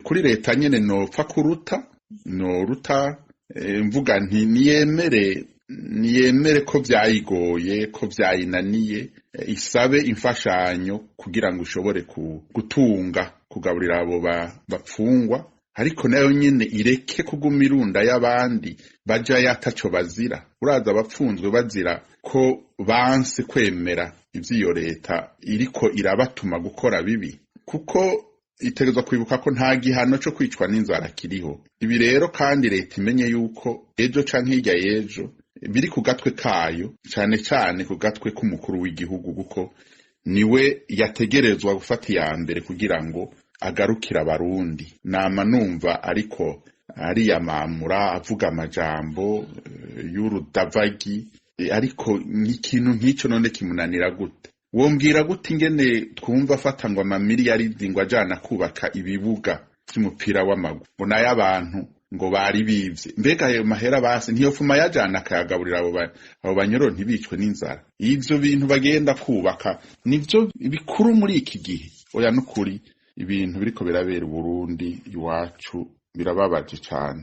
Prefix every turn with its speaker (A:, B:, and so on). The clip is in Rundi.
A: kuri leta nyene nopfa kuruta mvuga nti niyemere ko vyayigoye ko vyayinaniye isabe imfashanyo kugira ngo ushobore gutunga kugaburira abo bapfungwa ariko nayo nyene ireke kuguma irunda y'abandi baja yataco bazira uraza abapfunzwe bazira ko banse kwemera ivyo leta iriko irabatuma gukora bibi kuko itegerezwa kwibuka ko nta gihano cyo kwicwa n'inzara kiriho ibi rero kandi leta imenye yuko ejo canke hirya y'ejo biri ku gatwe kayo cane ku gatwe k'umukuru w'igihugu kuko niwe yategerezwa gufata iya mbere kugira ngo agarukira abarundi nama numva ariko ariyamamura avuga amajambo y'urudavagi ariko n'ikintu nk'ico none kimunanira gute wombwira gute ingene twumva afata ngo amamiliyaridi ngo ajana kubaka ibibuga by'umupira w'amaguru ngo nayo abantu ngo bari bivye mbega ayo mahera basi ntiyofuma yajana akayagaburira abo banyoro ntibicwe n'inzara ivyo bintu bagenda kubaka nivyo bikuru muri iki gihe oya nukuri ibintu biriko birabera Burundi iwacu birababaje cyane.